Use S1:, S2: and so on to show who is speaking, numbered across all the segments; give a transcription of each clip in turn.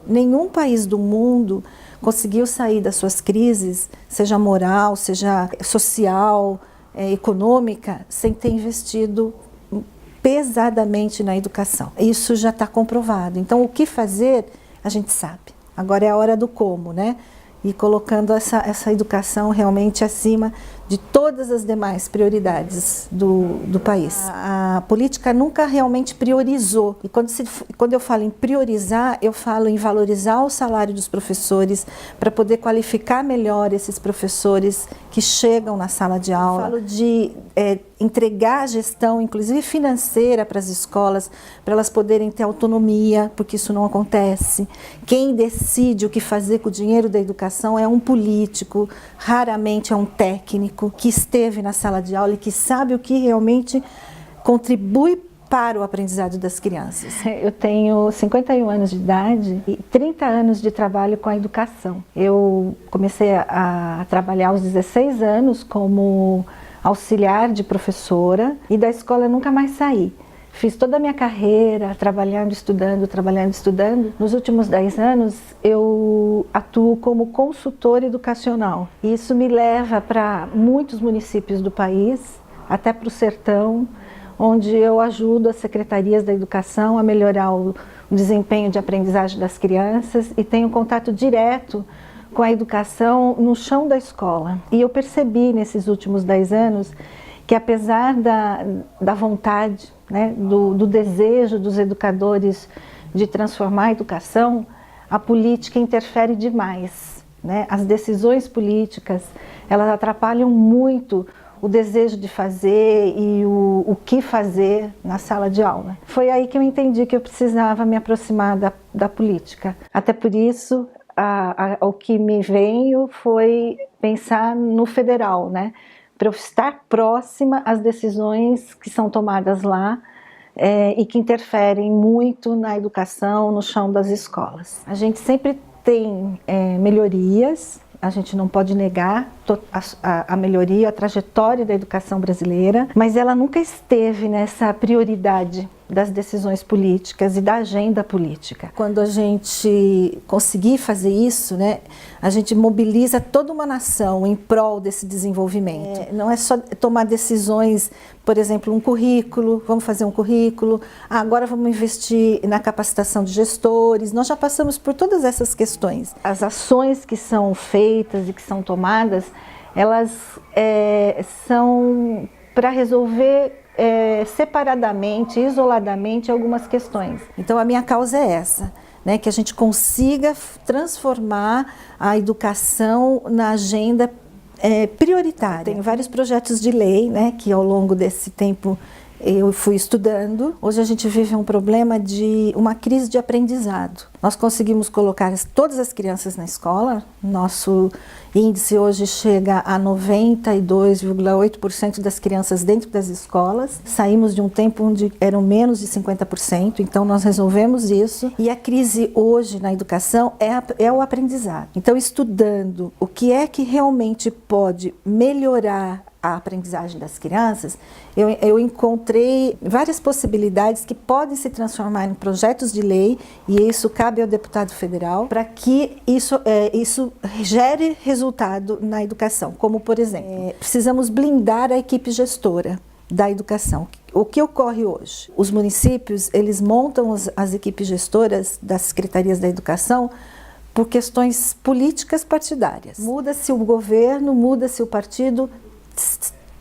S1: Nenhum país do mundo conseguiu sair das suas crises, seja moral, seja social, econômica, sem ter investido pesadamente na educação. Isso já está comprovado. Então, o que fazer, a gente sabe. Agora é a hora do como, né? E colocando essa educação realmente acima de todas as demais prioridades do país. A política nunca realmente priorizou. E quando eu falo em priorizar, eu falo em valorizar o salário dos professores, para poder qualificar melhor esses professores que chegam na sala de aula. Eu falo de entregar a gestão, inclusive financeira, para as escolas, para elas poderem ter autonomia, porque isso não acontece. Quem decide o que fazer com o dinheiro da educação é um político, raramente é um técnico que esteve na sala de aula e que sabe o que realmente contribui para o aprendizado das crianças. Eu tenho 51 anos de idade e 30 anos de trabalho com a educação. Eu comecei a trabalhar aos 16 anos como auxiliar de professora e da escola eu nunca mais saí. Fiz toda a minha carreira trabalhando, estudando, trabalhando, estudando. Nos últimos 10 anos eu atuo como consultora educacional. E isso me leva para muitos municípios do país, até para o sertão, onde eu ajudo as secretarias da educação a melhorar o desempenho de aprendizagem das crianças e tenho contato direto com a educação no chão da escola. E eu percebi nesses últimos 10 anos que apesar da vontade, né, do desejo dos educadores de transformar a educação, a política interfere demais, né? As decisões políticas, elas atrapalham muito o desejo de fazer e o que fazer na sala de aula. Foi aí que eu entendi que eu precisava me aproximar da política. Até por isso, o que me veio foi pensar no federal, né? Para eu estar próxima às decisões que são tomadas lá e que interferem muito na educação, no chão das escolas. A gente sempre tem melhorias, a gente não pode negar a melhoria, a trajetória da educação brasileira, mas ela nunca esteve nessa prioridade das decisões políticas e da agenda política. Quando a gente conseguir fazer isso, né, a gente mobiliza toda uma nação em prol desse desenvolvimento. Não é só tomar decisões, por exemplo, um currículo, vamos fazer um currículo, agora vamos investir na capacitação de gestores, nós já passamos por todas essas questões. As ações que são feitas e que são tomadas, elas são para resolver separadamente, isoladamente, algumas questões. Então a minha causa é essa, né, que a gente consiga transformar a educação na agenda prioritária. Tem vários projetos de lei, né, que ao longo desse tempo eu fui estudando. Hoje a gente vive um problema de uma crise de aprendizado. Nós conseguimos colocar todas as crianças na escola, nosso índice hoje chega a 92,8% das crianças dentro das escolas. Saímos de um tempo onde eram menos de 50%, então nós resolvemos isso. E a crise hoje na educação é o aprendizado. Então, estudando o que é que realmente pode melhorar a aprendizagem das crianças, eu encontrei várias possibilidades que podem se transformar em projetos de lei, e isso cabe ao deputado federal, para que isso gere resultado na educação. Como, por exemplo, precisamos blindar a equipe gestora da educação. O que ocorre hoje? Os municípios, eles montam as equipes gestoras das secretarias da educação por questões políticas partidárias. Muda-se o governo, muda-se o partido,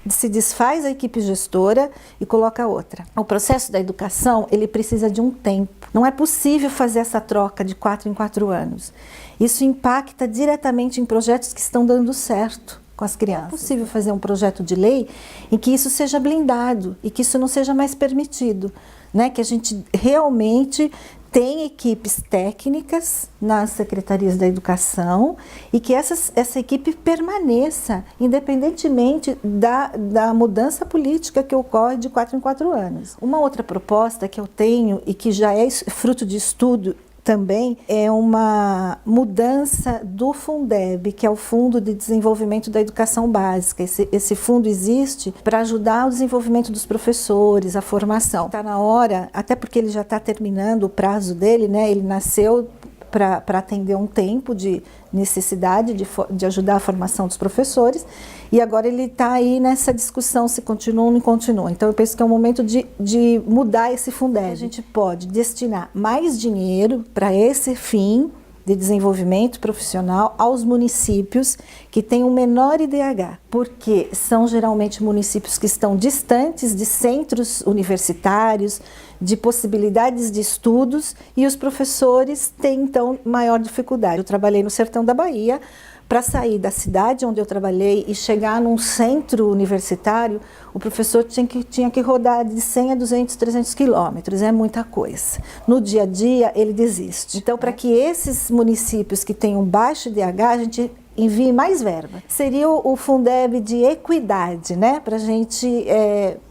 S1: se desfaz a equipe gestora e coloca outra. O processo da educação, ele precisa de um tempo. Não é possível fazer essa troca de 4 em 4 anos. Isso impacta diretamente em projetos que estão dando certo com as crianças. É possível fazer um projeto de lei em que isso seja blindado e que isso não seja mais permitido, né? Que a gente realmente tem equipes técnicas nas secretarias da educação e que essa equipe permaneça, independentemente da mudança política que ocorre de 4 em 4 anos. Uma outra proposta que eu tenho e que já é fruto de estudo também é uma mudança do Fundeb, que é o Fundo de Desenvolvimento da Educação Básica. Esse fundo existe para ajudar o desenvolvimento dos professores, a formação. Está na hora, até porque ele já está terminando o prazo dele, né? Ele nasceu para atender um tempo de necessidade de ajudar a formação dos professores, e agora ele está aí nessa discussão se continua ou não continua. Então eu penso que é o momento de mudar esse Fundeb. A gente pode destinar mais dinheiro para esse fim de desenvolvimento profissional aos municípios que têm um menor IDH, porque são geralmente municípios que estão distantes de centros universitários, de possibilidades de estudos, e os professores têm então maior dificuldade. Eu trabalhei no sertão da Bahia. Para sair da cidade onde eu trabalhei e chegar num centro universitário, o professor tinha que rodar de 100 a 200, 300 quilômetros, é muita coisa. No dia a dia, ele desiste. Então, para que esses municípios que têm um baixo IDH, a gente envie mais verba. Seria o Fundeb de equidade, né? Para a gente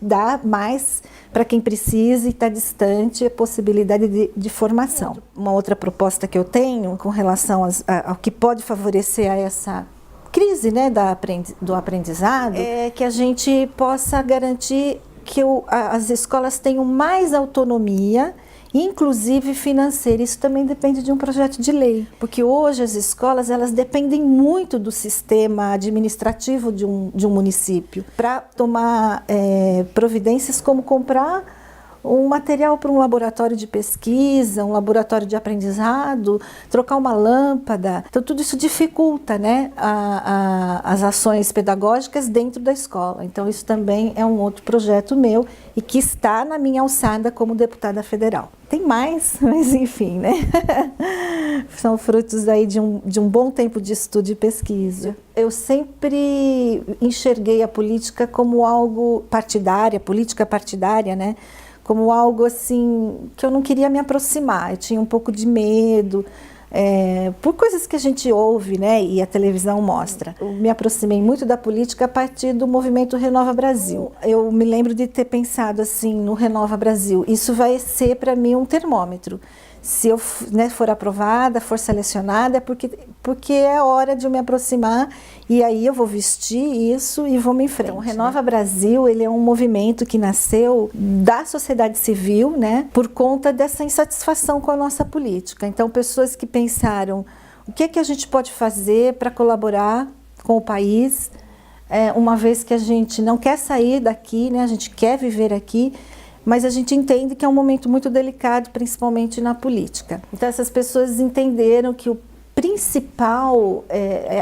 S1: dar mais para quem precisa e está distante a possibilidade de formação. Uma outra proposta que eu tenho com relação ao que pode favorecer a essa crise, né, do aprendizado é que a gente possa garantir que as escolas tenham mais autonomia, inclusive financeira. Isso também depende de um projeto de lei, porque hoje as escolas elas dependem muito do sistema administrativo de um município para tomar providências como comprar um material para um laboratório de pesquisa, um laboratório de aprendizado, trocar uma lâmpada. Então tudo isso dificulta, né, as ações pedagógicas dentro da escola. Então isso também é um outro projeto meu e que está na minha alçada como deputada federal. Tem mais, mas enfim, né? São frutos aí de um bom tempo de estudo e pesquisa. Eu sempre enxerguei a política como algo partidária, política partidária, né? Como algo assim que eu não queria me aproximar, eu tinha um pouco de medo, por coisas que a gente ouve, né, e a televisão mostra. Eu me aproximei muito da política a partir do movimento Renova Brasil. Eu me lembro de ter pensado assim no Renova Brasil, isso vai ser para mim um termômetro. Se eu for aprovada, for selecionada, é porque é hora de eu me aproximar e aí eu vou vestir isso e vou me em frente. Então, o Renova Brasil, ele é um movimento que nasceu da sociedade civil, né, por conta dessa insatisfação com a nossa política. Então, pessoas que pensaram o que é que a gente pode fazer para colaborar com o país, uma vez que a gente não quer sair daqui, né, a gente quer viver aqui, mas a gente entende que é um momento muito delicado, principalmente na política. Então essas pessoas entenderam que o principal,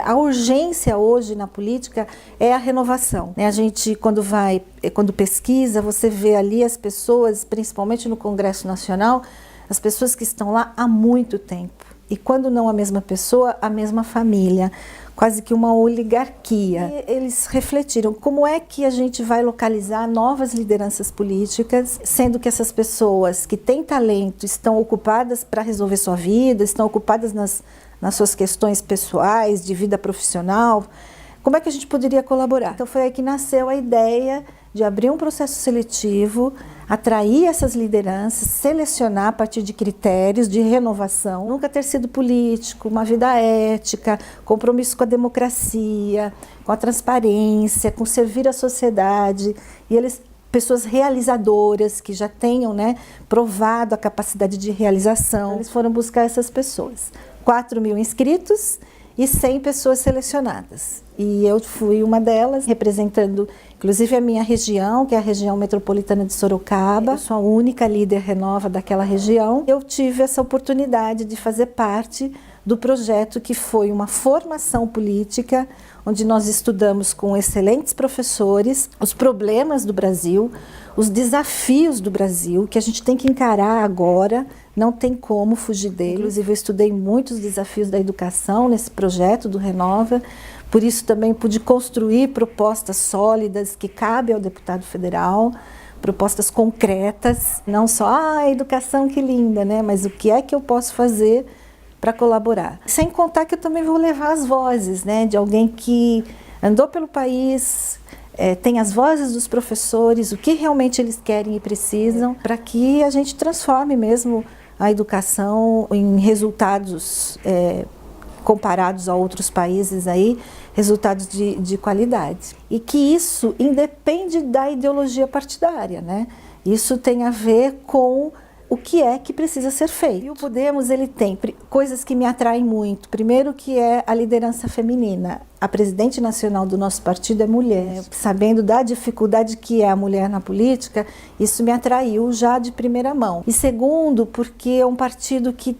S1: a urgência hoje na política é a renovação. A gente, quando pesquisa, você vê ali as pessoas, principalmente no Congresso Nacional, as pessoas que estão lá há muito tempo. E quando não a mesma pessoa, a mesma família, quase que uma oligarquia. E eles refletiram como é que a gente vai localizar novas lideranças políticas, sendo que essas pessoas que têm talento estão ocupadas para resolver sua vida, estão ocupadas nas suas questões pessoais, de vida profissional. Como é que a gente poderia colaborar? Então foi aí que nasceu a ideia de abrir um processo seletivo, atrair essas lideranças, selecionar a partir de critérios de renovação, nunca ter sido político, uma vida ética, compromisso com a democracia, com a transparência, com servir à sociedade, e pessoas realizadoras que já tenham, né, provado a capacidade de realização. Eles foram buscar essas pessoas. 4.000 inscritos e 100 pessoas selecionadas. E eu fui uma delas, representando inclusive a minha região, que é a região metropolitana de Sorocaba. Eu sou a única líder Renova daquela região. Eu tive essa oportunidade de fazer parte do projeto que foi uma formação política, onde nós estudamos com excelentes professores os problemas do Brasil, os desafios do Brasil, que a gente tem que encarar agora, não tem como fugir deles. Inclusive, eu estudei muitos desafios da educação nesse projeto do Renova, por isso também pude construir propostas sólidas que cabem ao deputado federal, propostas concretas, não só a educação que linda, né? Mas o que é que eu posso fazer para colaborar. Sem contar que eu também vou levar as vozes, né, de alguém que andou pelo país, tem as vozes dos professores, o que realmente eles querem e precisam, para que a gente transforme mesmo a educação em resultados comparados a outros países aí, resultados de qualidade. E que isso independe da ideologia partidária, né? Isso tem a ver com o que é que precisa ser feito. E o Podemos, ele tem coisas que me atraem muito. Primeiro, que é a liderança feminina. A presidente nacional do nosso partido é mulher. Sabendo da dificuldade que é a mulher na política, isso me atraiu já de primeira mão. E segundo, porque é um partido que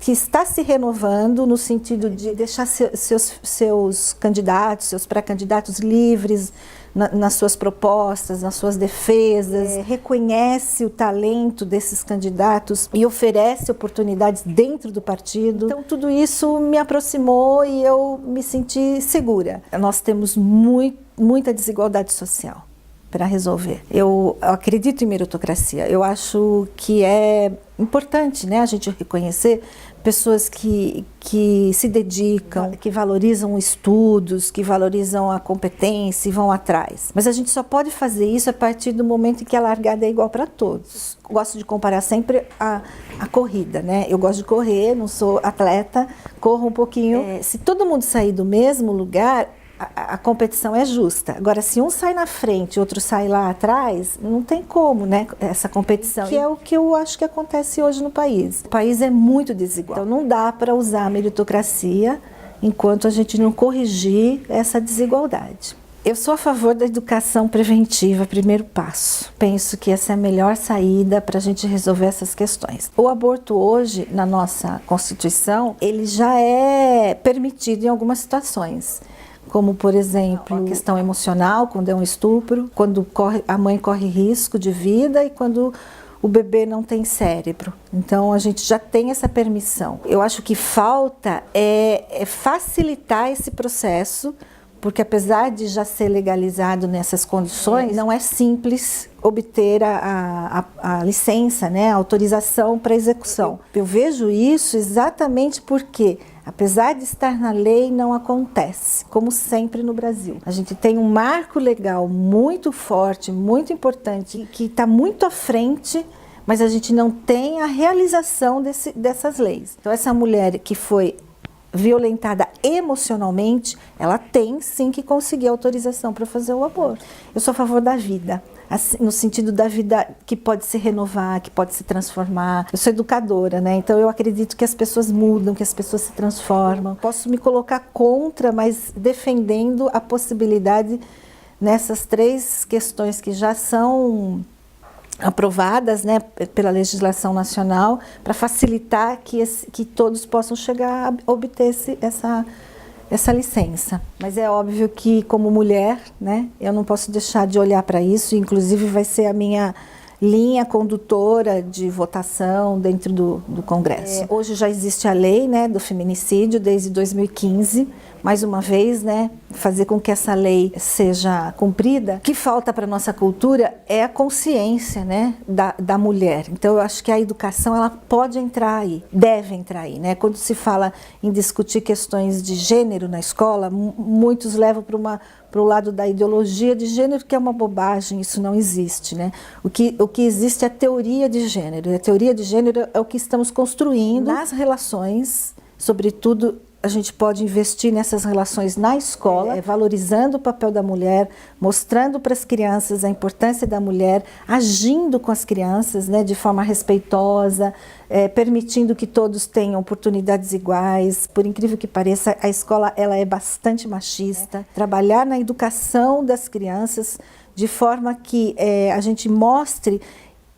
S1: está se renovando no sentido de deixar seus candidatos, seus pré-candidatos livres nas suas propostas, nas suas defesas, reconhece o talento desses candidatos e oferece oportunidades dentro do partido. Então tudo isso me aproximou e eu me senti segura. Nós temos muita desigualdade social para resolver. Eu acredito em meritocracia. Eu acho que é importante, né, a gente reconhecer pessoas que se dedicam, que valorizam estudos, que valorizam a competência e vão atrás. Mas a gente só pode fazer isso a partir do momento em que a largada é igual para todos. Gosto de comparar sempre a corrida, né? Eu gosto de correr, não sou atleta, corro um pouquinho. Se todo mundo sair do mesmo lugar, a competição é justa. Agora, se um sai na frente e outro sai lá atrás, não tem como, né, essa competição. Que é o que eu acho que acontece hoje no país. O país é muito desigual. Então, não dá para usar a meritocracia enquanto a gente não corrigir essa desigualdade. Eu sou a favor da educação preventiva, primeiro passo. Penso que essa é a melhor saída para a gente resolver essas questões. O aborto hoje, na nossa Constituição, ele já é permitido em algumas situações. Como, por exemplo, a questão emocional, quando é um estupro, quando a mãe corre risco de vida e quando o bebê não tem cérebro. Então, a gente já tem essa permissão. Eu acho que falta é facilitar esse processo, porque apesar de já ser legalizado nessas condições, não é simples obter a licença, né, a autorização para execução. Eu vejo isso exatamente porque, apesar de estar na lei, não acontece, como sempre no Brasil. A gente tem um marco legal muito forte, muito importante, que está muito à frente, mas a gente não tem a realização dessas leis. Então, essa mulher que foi violentada emocionalmente, ela tem sim que conseguir autorização para fazer o aborto. Eu sou a favor da vida, assim, no sentido da vida que pode se renovar, que pode se transformar. Eu sou educadora, né? Então eu acredito que as pessoas mudam, que as pessoas se transformam. Posso me colocar contra, mas defendendo a possibilidade nessas três questões que já são aprovadas, né, pela legislação nacional, para facilitar que todos possam chegar a obter essa licença. Mas é óbvio que, como mulher, né, eu não posso deixar de olhar para isso, inclusive vai ser a minha linha condutora de votação dentro do Congresso. Hoje já existe a lei, né, do feminicídio desde 2015, mais uma vez, né, fazer com que essa lei seja cumprida. O que falta para a nossa cultura é a consciência, né, da mulher. Então eu acho que a educação ela pode entrar aí, deve entrar aí, né? Quando se fala em discutir questões de gênero na escola, muitos levam para o lado da ideologia de gênero, que é uma bobagem, isso não existe, né? O que existe é a teoria de gênero, e a teoria de gênero é o que estamos construindo nas relações, sobretudo. A gente pode investir nessas relações na escola, valorizando o papel da mulher, mostrando para as crianças a importância da mulher, agindo com as crianças, né, de forma respeitosa, permitindo que todos tenham oportunidades iguais. Por incrível que pareça, a escola ela é bastante machista. Trabalhar na educação das crianças de forma que a gente mostre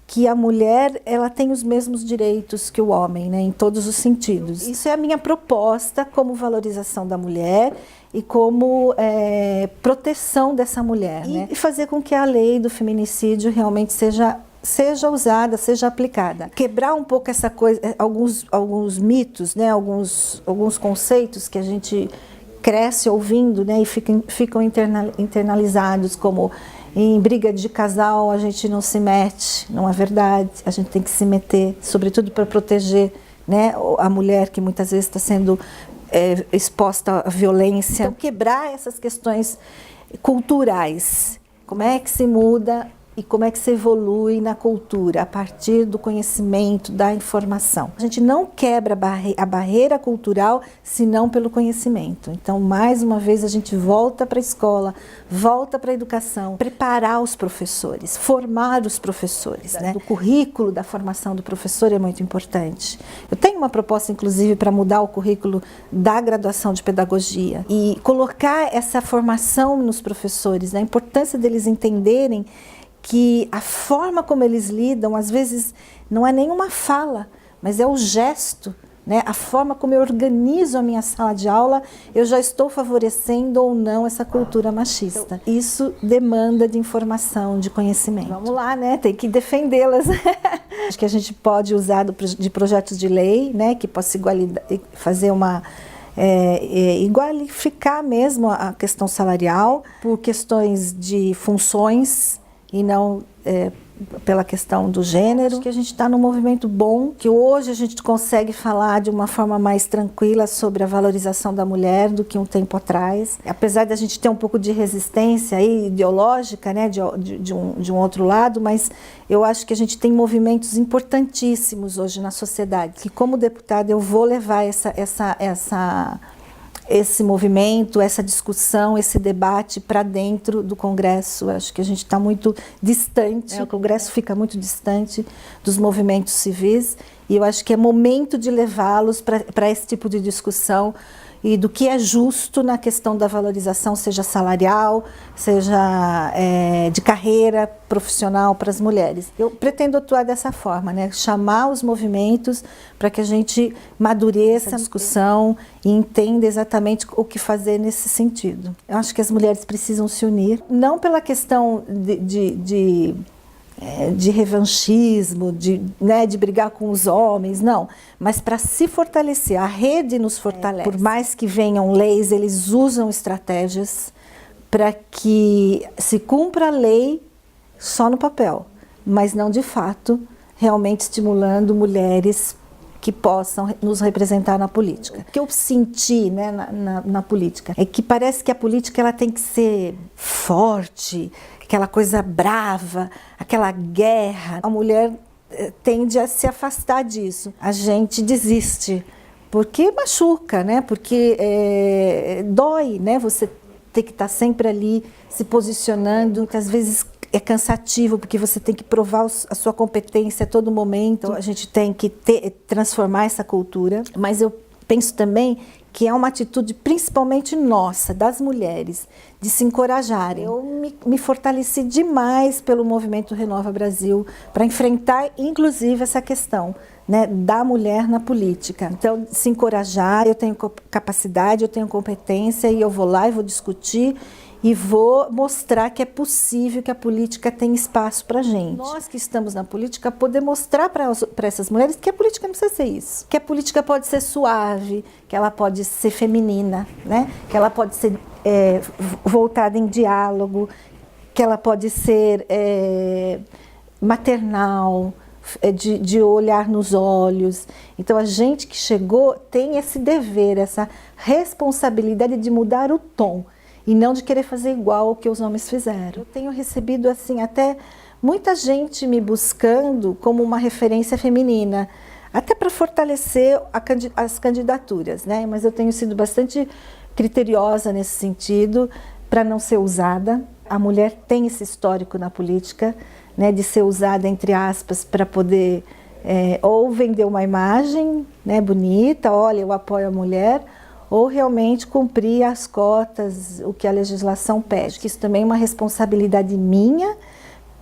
S1: que a mulher ela tem os mesmos direitos que o homem, né, em todos os sentidos. Isso é a minha proposta como valorização da mulher e como proteção dessa mulher, né? E fazer com que a lei do feminicídio realmente seja usada, seja aplicada. Quebrar um pouco essa coisa, alguns mitos, né, alguns conceitos que a gente cresce ouvindo, né, e ficam internalizados, como em briga de casal a gente não se mete, não é verdade, a gente tem que se meter, sobretudo para proteger, né, a mulher que muitas vezes está sendo exposta à violência. Então, quebrar essas questões culturais, como é que se muda E como é que se evolui na cultura? A partir do conhecimento, da informação. A gente não quebra a barreira cultural, senão pelo conhecimento. Então, mais uma vez, a gente volta para a escola, volta para a educação, preparar os professores, formar os professores, né? O currículo da formação do professor é muito importante. Eu tenho uma proposta, inclusive, para mudar o currículo da graduação de pedagogia e colocar essa formação nos professores, né? A importância deles entenderem que a forma como eles lidam, às vezes, não é nenhuma fala, mas é o gesto, né? A forma como eu organizo a minha sala de aula, eu já estou favorecendo ou não essa cultura machista. Isso demanda de informação, de conhecimento. Vamos lá, né? Tem que defendê-las. Acho que a gente pode usar de projetos de lei, né? Que possa fazer uma... igualificar mesmo a questão salarial por questões de funções e não pela questão do gênero. Acho que a gente está num movimento bom, que hoje a gente consegue falar de uma forma mais tranquila sobre a valorização da mulher do que um tempo atrás. Apesar de a gente ter um pouco de resistência aí, ideológica, né, de um outro lado, mas eu acho que a gente tem movimentos importantíssimos hoje na sociedade, que como deputada eu vou levar esse movimento, essa discussão, esse debate para dentro do Congresso. Acho que a gente está muito distante, o Congresso fica muito distante dos movimentos civis e eu acho que é momento de levá-los para esse tipo de discussão e do que é justo na questão da valorização, seja salarial, seja de carreira profissional para as mulheres. Eu pretendo atuar dessa forma, né? Chamar os movimentos para que a gente madureça a discussão e entenda exatamente o que fazer nesse sentido. Eu acho que as mulheres precisam se unir, não pela questão de revanchismo, de brigar com os homens, não, mas para se fortalecer. A rede nos fortalece. Por mais que venham leis, eles usam estratégias para que se cumpra a lei só no papel, mas não de fato, realmente estimulando mulheres que possam nos representar na política. O que eu senti, né, na política é que parece que a política ela tem que ser forte, aquela coisa brava, aquela guerra. A mulher tende a se afastar disso. A gente desiste, porque machuca, né? Porque dói, né? Você tem que estar sempre ali se posicionando. Muitas vezes é cansativo, porque você tem que provar a sua competência a todo momento. Então, a gente tem que transformar essa cultura. Mas eu penso também que é uma atitude principalmente nossa, das mulheres, de se encorajarem. Eu me fortaleci demais pelo movimento Renova Brasil para enfrentar, inclusive, essa questão, né, da mulher na política. Então, se encorajar, eu tenho capacidade, eu tenho competência e eu vou lá e vou discutir e vou mostrar que é possível que a política tenha espaço para a gente. Nós que estamos na política, poder mostrar para essas mulheres que a política não precisa ser isso. Que a política pode ser suave, que ela pode ser feminina, né? Que ela pode ser voltada em diálogo, que ela pode ser maternal, de olhar nos olhos. Então, a gente que chegou tem esse dever, essa responsabilidade de mudar o tom e não de querer fazer igual ao que os homens fizeram. Eu tenho recebido, assim, até muita gente me buscando como uma referência feminina, até para fortalecer as candidaturas, né? Mas eu tenho sido bastante criteriosa nesse sentido, para não ser usada. A mulher tem esse histórico na política, né, de ser usada, entre aspas, para poder ou vender uma imagem, né, bonita, olha, eu apoio a mulher, ou realmente cumprir as cotas, o que a legislação pede. Acho que isso também é uma responsabilidade minha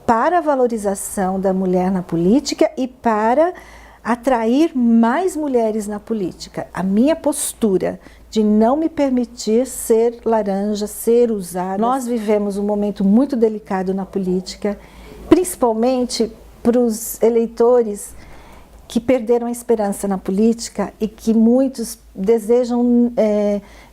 S1: para a valorização da mulher na política e para atrair mais mulheres na política. A minha postura de não me permitir ser laranja, ser usada. Nós vivemos um momento muito delicado na política, principalmente para os eleitores que perderam a esperança na política e que muitos desejam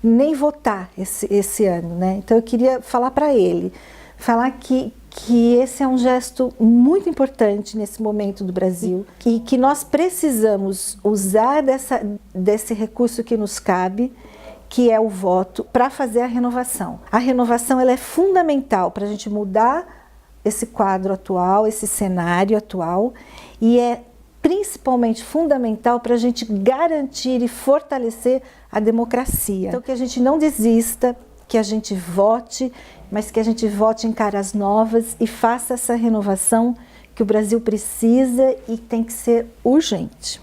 S1: nem votar esse ano, né? Então eu queria falar para ele, falar que esse é um gesto muito importante nesse momento do Brasil e que nós precisamos usar desse recurso que nos cabe, que é o voto, para fazer a renovação. A renovação ela é fundamental para a gente mudar esse quadro atual, esse cenário atual, e é principalmente fundamental para a gente garantir e fortalecer a democracia. Então, que a gente não desista, que a gente vote, mas que a gente vote em caras novas e faça essa renovação que o Brasil precisa e tem que ser urgente.